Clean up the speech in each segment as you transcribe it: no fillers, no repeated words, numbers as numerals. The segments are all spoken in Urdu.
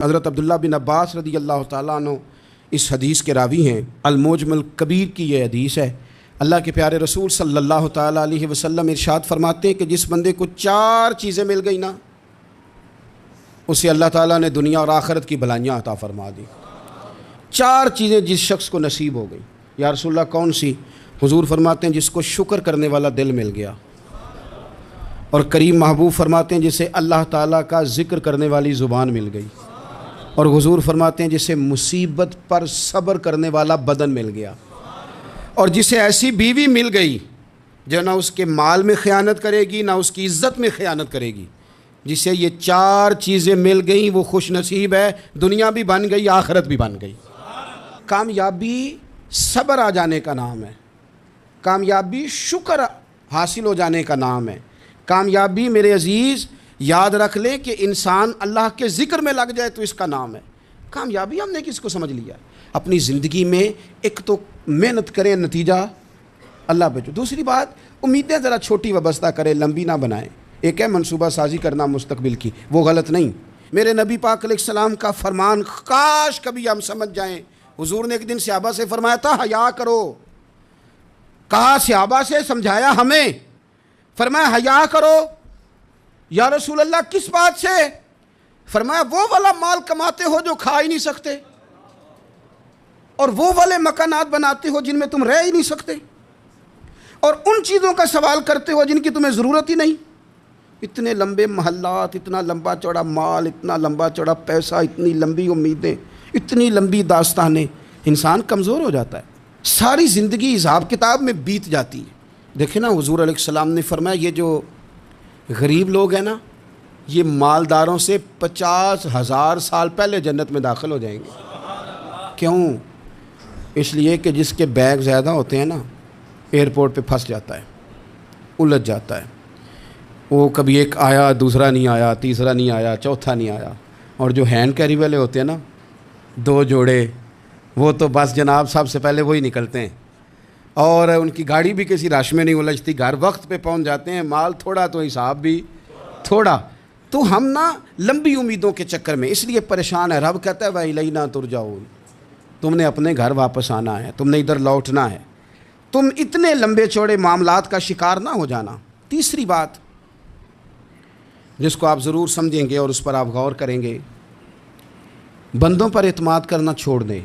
حضرت عبداللہ بن عباس رضی اللہ تعالیٰ عنہ اس حدیث کے راوی ہیں۔ المعجم الکبیر کی یہ حدیث ہے۔ اللہ کے پیارے رسول صلی اللہ تعالیٰ علیہ وسلم ارشاد فرماتے ہیں کہ جس بندے کو 4 چیزیں مل گئی نا، اسے اللہ تعالیٰ نے دنیا اور آخرت کی بھلائیاں عطا فرما دی۔ 4 چیزیں جس شخص کو نصیب ہو گئی۔ یا رسول اللہ کون سی؟ حضور فرماتے ہیں جس کو شکر کرنے والا دل مل گیا، اور کریم محبوب فرماتے ہیں جسے اللہ تعالیٰ کا ذکر کرنے والی زبان مل گئی، اور حضور فرماتے ہیں جسے مصیبت پر صبر کرنے والا بدن مل گیا، اور جسے ایسی بیوی مل گئی جو نہ اس کے مال میں خیانت کرے گی نہ اس کی عزت میں خیانت کرے گی۔ جسے یہ 4 چیزیں مل گئیں وہ خوش نصیب ہے، دنیا بھی بن گئی آخرت بھی بن گئی۔ کامیابی صبر آ جانے کا نام ہے، کامیابی شکر حاصل ہو جانے کا نام ہے، کامیابی میرے عزیز یاد رکھ لیں کہ انسان اللہ کے ذکر میں لگ جائے تو اس کا نام ہے کامیابی۔ ہم نے کس کو سمجھ لیا؟ اپنی زندگی میں ایک تو محنت کریں، نتیجہ اللہ پہ جو۔ دوسری بات، امیدیں ذرا چھوٹی وابستہ کریں، لمبی نہ بنائیں۔ ایک ہے منصوبہ سازی کرنا مستقبل کی، وہ غلط نہیں۔ میرے نبی پاک علیہ السلام کا فرمان کاش کبھی ہم سمجھ جائیں۔ حضور نے ایک دن صحابہ سے فرمایا تھا حیا کرو، کہا صحابہ سے، سمجھایا ہمیں، فرمایا حیا کرو۔ یا رسول اللہ کس بات سے؟ فرمایا وہ والا مال کماتے ہو جو کھا ہی نہیں سکتے، اور وہ والے مکانات بناتے ہو جن میں تم رہ ہی نہیں سکتے، اور ان چیزوں کا سوال کرتے ہو جن کی تمہیں ضرورت ہی نہیں۔ اتنے لمبے محلات، اتنا لمبا چوڑا مال، اتنا لمبا چوڑا پیسہ، اتنی لمبی امیدیں، اتنی لمبی داستانیں، انسان کمزور ہو جاتا ہے، ساری زندگی حساب کتاب میں بیت جاتی ہے۔ دیکھیں نا، حضور علیہ السلام نے فرمایا یہ جو غریب لوگ ہیں نا، یہ مالداروں سے 50,000 سال پہلے جنت میں داخل ہو جائیں گے۔ کیوں؟ اس لیے کہ جس کے بیگ زیادہ ہوتے ہیں نا، ایئرپورٹ پہ پھنس جاتا ہے، الجھ جاتا ہے۔ وہ کبھی ایک آیا، دوسرا نہیں آیا، تیسرا نہیں آیا، چوتھا نہیں آیا۔ اور جو ہینڈ کیری والے ہوتے ہیں نا، 2 جوڑے، وہ تو بس جناب سب سے پہلے وہی نکلتے ہیں، اور ان کی گاڑی بھی کسی رش میں نہیں الجھتی، گھر وقت پہ پہنچ جاتے ہیں، مال تھوڑا تو حساب بھی تھوڑا۔ تو ہم نا لمبی امیدوں کے چکر میں اس لیے پریشان ہے۔ رب کہتا ہے وَإِلَيْنَا تُرْجَعُونَ، تم نے اپنے گھر واپس آنا ہے، تم نے ادھر لوٹنا ہے، تم اتنے لمبے چوڑے معاملات کا شکار نہ ہو جانا۔ تیسری بات جس کو آپ ضرور سمجھیں گے اور اس پر آپ غور کریں گے، بندوں پر اعتماد کرنا چھوڑ دیں،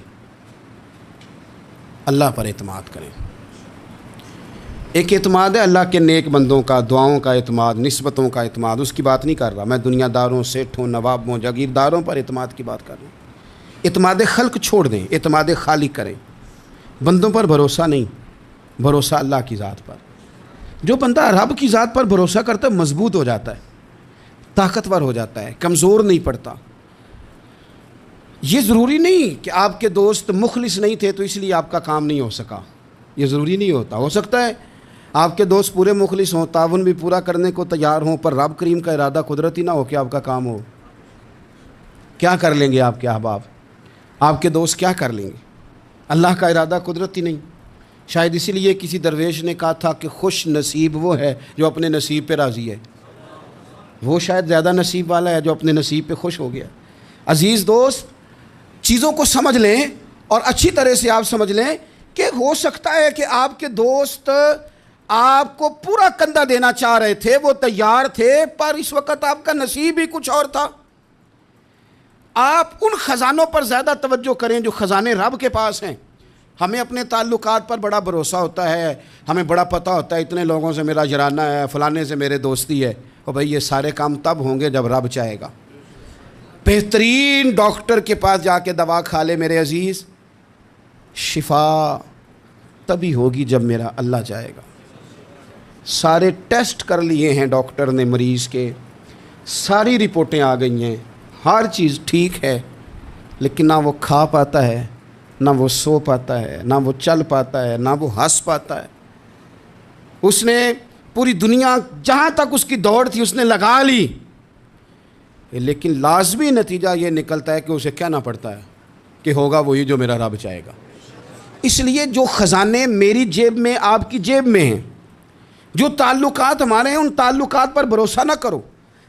اللہ پر اعتماد کریں۔ ایک اعتماد ہے اللہ کے نیک بندوں کا، دعاؤں کا اعتماد، نسبتوں کا اعتماد، اس کی بات نہیں کر رہا میں، دنیا داروں، سیٹھوں، نوابوں، جاگیرداروں پر اعتماد کی بات کر رہا ہوں۔ اعتماد خلق چھوڑ دیں، اعتماد خالق کریں۔ بندوں پر بھروسہ نہیں، بھروسہ اللہ کی ذات پر۔ جو بندہ رب کی ذات پر بھروسہ کرتا ہے مضبوط ہو جاتا ہے، طاقتور ہو جاتا ہے، کمزور نہیں پڑتا۔ یہ ضروری نہیں کہ آپ کے دوست مخلص نہیں تھے تو اس لیے آپ کا کام نہیں ہو سکا، یہ ضروری نہیں ہوتا۔ ہو سکتا ہے آپ کے دوست پورے مخلص ہوں، تعاون بھی پورا کرنے کو تیار ہوں، پر رب کریم کا ارادہ قدرتی نہ ہو کہ آپ کا کام ہو۔ کیا کر لیں گے آپ کے احباب؟ آپ کے دوست کیا کر لیں گے؟ اللہ کا ارادہ قدرتی نہیں۔ شاید اسی لیے کسی درویش نے کہا تھا کہ خوش نصیب وہ ہے جو اپنے نصیب پہ راضی ہے۔ وہ شاید زیادہ نصیب والا ہے جو اپنے نصیب پہ خوش ہو گیا۔ عزیز دوست، چیزوں کو سمجھ لیں اور اچھی طرح سے آپ سمجھ لیں کہ ہو سکتا ہے کہ آپ کے دوست آپ کو پورا کندھا دینا چاہ رہے تھے، وہ تیار تھے، پر اس وقت آپ کا نصیب ہی کچھ اور تھا۔ آپ ان خزانوں پر زیادہ توجہ کریں جو خزانے رب کے پاس ہیں۔ ہمیں اپنے تعلقات پر بڑا بھروسہ ہوتا ہے، ہمیں بڑا پتہ ہوتا ہے اتنے لوگوں سے میرا جرانہ ہے، فلانے سے میرے دوستی ہے۔ اور بھائی یہ سارے کام تب ہوں گے جب رب چاہے گا۔ بہترین ڈاکٹر کے پاس جا کے دوا کھا لے میرے عزیز، شفا تبھی ہوگی جب میرا اللہ چاہے گا۔ سارے ٹیسٹ کر لیے ہیں ڈاکٹر نے مریض کے، ساری رپورٹیں آ گئی ہیں، ہر چیز ٹھیک ہے، لیکن نہ وہ کھا پاتا ہے، نہ وہ سو پاتا ہے، نہ وہ چل پاتا ہے، نہ وہ ہنس پاتا ہے۔ اس نے پوری دنیا جہاں تک اس کی دوڑ تھی اس نے لگا لی، لیکن لازمی نتیجہ یہ نکلتا ہے کہ اسے کہنا پڑتا ہے کہ ہوگا وہی جو میرا رب چاہے گا۔ اس لیے جو خزانے میری جیب میں، آپ کی جیب میں ہیں، جو تعلقات ہمارے ہیں، ان تعلقات پر بھروسہ نہ کرو،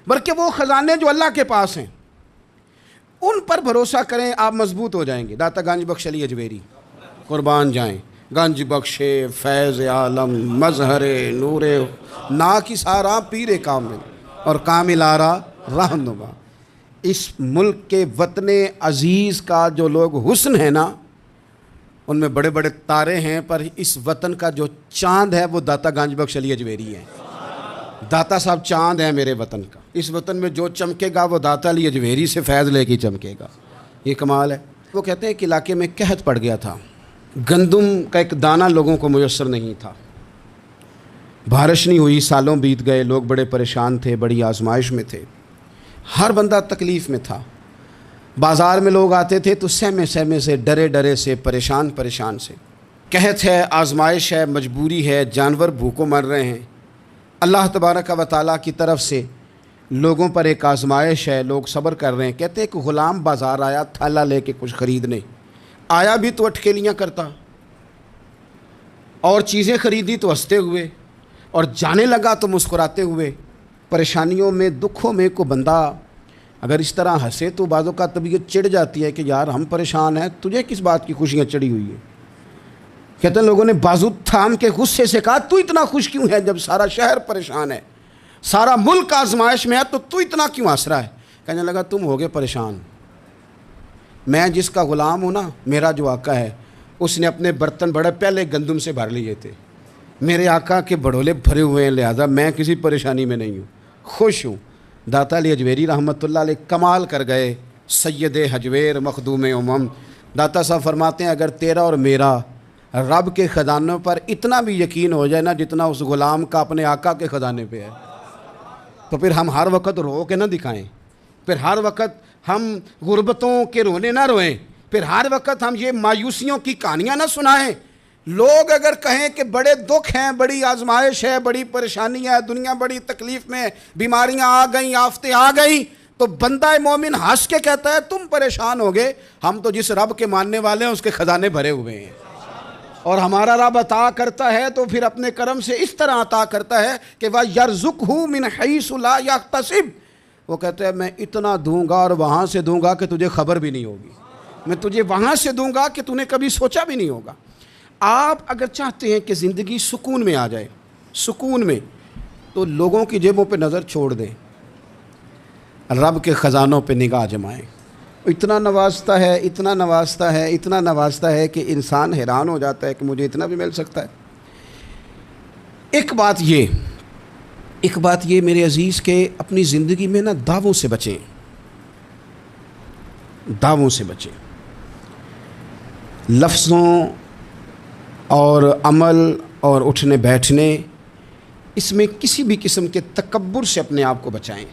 بلکہ وہ خزانے جو اللہ کے پاس ہیں ان پر بھروسہ کریں، آپ مضبوط ہو جائیں گے۔ داتا گنج بخش علی اجویری قربان جائیں، گنج بخشے فیض عالم مظہر نور نا کی سارا پیر کامل اور کامل آرا رہنما۔ اس ملک کے وطن عزیز کا جو لوگ حسن ہے نا، ان میں بڑے بڑے تارے ہیں، پر اس وطن کا جو چاند ہے وہ داتا گنج بخش علی اجویری ہے۔ داتا صاحب چاند ہیں میرے وطن کا، اس وطن میں جو چمکے گا وہ داتا علی اجویری سے فیض لے کے چمکے گا۔ یہ کمال ہے۔ وہ کہتے ہیں کہ علاقے میں قحط پڑ گیا تھا، گندم کا ایک دانہ لوگوں کو میسر نہیں تھا، بارش نہیں ہوئی، سالوں بیت گئے، لوگ بڑے پریشان تھے، بڑی آزمائش میں تھے، ہر بندہ تکلیف میں تھا۔ بازار میں لوگ آتے تھے تو سہمے سہمے سے، ڈرے ڈرے سے، پریشان سے۔ قحط ہے، آزمائش ہے، مجبوری ہے، جانور بھوکوں مر رہے ہیں۔ اللہ تبارک و تعالیٰ کی طرف سے لوگوں پر ایک آزمائش ہے، لوگ صبر کر رہے ہیں۔ کہتے ہیں کہ غلام بازار آیا تھیلا لے کے کچھ خریدنے، آیا بھی تو اٹکیلیاں کرتا، اور چیزیں خریدی تو ہنستے ہوئے، اور جانے لگا تو مسکراتے ہوئے۔ پریشانیوں میں، دکھوں میں کو بندہ اگر اس طرح ہنسے تو بعضوں کا طبیعت چڑھ جاتی ہے کہ یار ہم پریشان ہیں، تجھے کس بات کی خوشیاں چڑھی ہوئی ہیں۔ کہتے ہیں لوگوں نے بازو تھام کے غصے سے کہا تو اتنا خوش کیوں ہے جب سارا شہر پریشان ہے، سارا ملک آزمائش میں ہے، تو اتنا کیوں ہنس رہا ہے؟ کہنے لگا تم ہوگے پریشان، میں جس کا غلام ہوں نا، میرا جو آقا ہے، اس نے اپنے برتن بڑے پہلے گندم سے بھر لیے تھے، میرے آقا کے بڑولے بھرے ہوئے ہیں، لہذا میں کسی پریشانی میں نہیں ہوں، خوش ہوں۔ داتا علی اجویری رحمۃ اللہ علیہ کمال کر گئے، سید حجویر مخدوم امم۔ داتا صاحب فرماتے ہیں اگر تیرا اور میرا رب کے خزانوں پر اتنا بھی یقین ہو جائے نا جتنا اس غلام کا اپنے آقا کے خزانے پہ ہے، تو پھر ہم ہر وقت رو کے نہ دکھائیں، پھر ہر وقت ہم غربتوں کے رونے نہ روئیں، پھر ہر وقت ہم یہ مایوسیوں کی کہانیاں نہ سنائیں۔ لوگ اگر کہیں کہ بڑے دکھ ہیں، بڑی آزمائش ہے، بڑی پریشانی ہے، دنیا بڑی تکلیف میں، بیماریاں آ گئیں، آفتیں آ گئیں، تو بندہ مومن ہنس کے کہتا ہے تم پریشان ہوگے، ہم تو جس رب کے ماننے والے ہیں اس کے خزانے بھرے ہوئے ہیں، اور ہمارا رب عطا کرتا ہے تو پھر اپنے کرم سے اس طرح عطا کرتا ہے کہ وَيَرْزُقْهُ مِنْ حَيْثُ لَا يَحْتَسِبُ۔ وہ کہتے ہیں میں اتنا دوں گا اور وہاں سے دوں گا کہ تجھے خبر بھی نہیں ہوگی، میں تجھے وہاں سے دوں گا کہ تُو نے کبھی سوچا بھی نہیں ہوگا۔ آپ اگر چاہتے ہیں کہ زندگی سکون میں آ جائے، سکون میں، تو لوگوں کی جیبوں پہ نظر چھوڑ دیں، رب کے خزانوں پہ نگاہ جمائیں۔ اتنا نوازتا ہے، اتنا نوازتا ہے، اتنا نوازتا ہے کہ انسان حیران ہو جاتا ہے کہ مجھے اتنا بھی مل سکتا ہے۔ ایک بات یہ میرے عزیز کہ اپنی زندگی میں نا دعووں سے بچیں، دعووں سے بچیں، لفظوں اور عمل اور اٹھنے بیٹھنے، اس میں کسی بھی قسم کے تکبر سے اپنے آپ کو بچائیں۔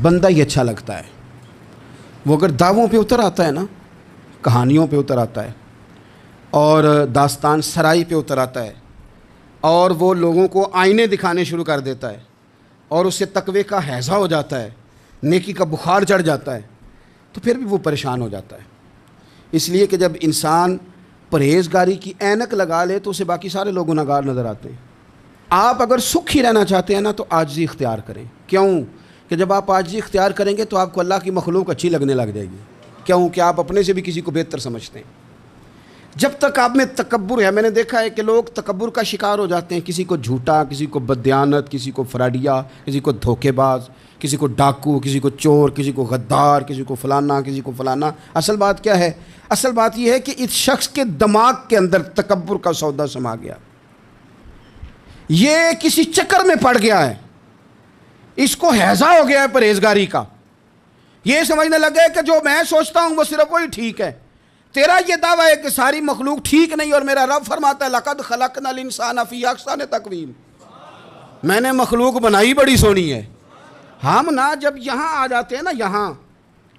بندہ ہی اچھا لگتا ہے، وہ اگر دعووں پہ اتر آتا ہے نا، کہانیوں پہ اتر آتا ہے اور داستان سرائی پہ اتر آتا ہے، اور وہ لوگوں کو آئینے دکھانے شروع کر دیتا ہے، اور اس سے تقوی کا ہیضہ ہو جاتا ہے، نیکی کا بخار چڑھ جاتا ہے، تو پھر بھی وہ پریشان ہو جاتا ہے۔ اس لیے کہ جب انسان پرہیزگاری کی اینک لگا لے تو اسے باقی سارے لوگ گنہگار نظر آتے ہیں۔ آپ اگر سکھ ہی رہنا چاہتے ہیں نا تو عاجزی اختیار کریں۔ کیوں کہ جب آپ عاجزی اختیار کریں گے تو آپ کو اللہ کی مخلوق اچھی لگنے لگ جائے گی، کیوں کہ آپ اپنے سے بھی کسی کو بہتر سمجھتے ہیں۔ جب تک آپ میں تکبر ہے، میں نے دیکھا ہے کہ لوگ تکبر کا شکار ہو جاتے ہیں، کسی کو جھوٹا، کسی کو بددیانت، کسی کو فراڈیا، کسی کو دھوکے باز، کسی کو ڈاکو، کسی کو چور، کسی کو غدار، کسی کو فلانا، کسی کو فلانا۔ اصل بات کیا ہے؟ اصل بات یہ ہے کہ اس شخص کے دماغ کے اندر تکبر کا سودا سما گیا، یہ کسی چکر میں پڑ گیا ہے، اس کو ہیضہ ہو گیا ہے پرہیزگاری کا، یہ سمجھنے لگا ہے کہ جو میں سوچتا ہوں وہ صرف وہی ٹھیک ہے۔ تیرا یہ دعویٰ ہے کہ ساری مخلوق ٹھیک نہیں، اور میرا رب فرماتا ہے لَقَدْ خَلَقْنَا الْإِنسَانَ فِي أَحْسَنِ تَقْوِيمٍ، میں نے مخلوق بنائی بڑی سونی ہے۔ ہم نا جب یہاں آ جاتے ہیں نا، یہاں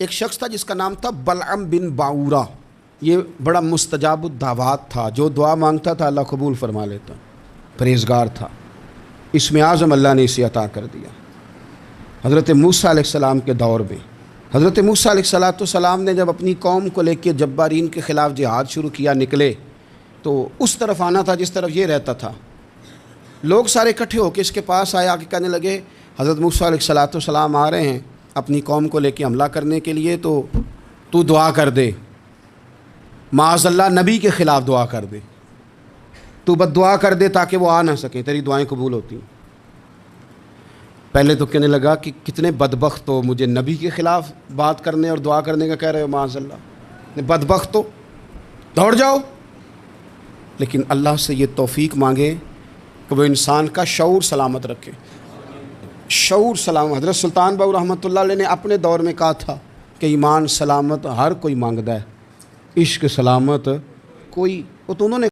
ایک شخص تھا جس کا نام تھا بلعم بن باورہ، یہ بڑا مستجاب الدعوات تھا، جو دعا مانگتا تھا اللہ قبول فرما لیتا، پرہیزگار تھا، اسم اعظم اللہ نے اسے عطا کر دیا۔ حضرت موسیٰ علیہ السلام کے دور میں حضرت موسیٰ علیہ السلام نے جب اپنی قوم کو لے کے جبارین کے خلاف جہاد شروع کیا، نکلے تو اس طرف آنا تھا جس طرف یہ رہتا تھا۔ لوگ سارے اکٹھے ہو کے اس کے پاس آئے، آ کے کہنے لگے حضرت موسیٰ علیہ السلام آ رہے ہیں، اپنی قوم کو لے کے حملہ کرنے کے لیے تو دعا کر دے، معاذ اللہ نبی کے خلاف دعا کر دے، تو بد دعا کر دے تاکہ وہ آ نہ سکیں، تیری دعائیں قبول ہوتی ہیں۔ پہلے تو کہنے لگا کہ کتنے بدبخت ہو، مجھے نبی کے خلاف بات کرنے اور دعا کرنے کا کہہ رہے ہو، معاذ اللہ، بدبخت ہو، دوڑ جاؤ۔ لیکن اللہ سے یہ توفیق مانگے کہ وہ انسان کا شعور سلامت رکھے، شعور سلامت۔ حضرت سلطان باؤ رحمۃ اللہ علیہ نے اپنے دور میں کہا تھا کہ ایمان سلامت ہر کوئی مانگدا ہے، عشق سلامت کوئی، وہ تو انہوں نے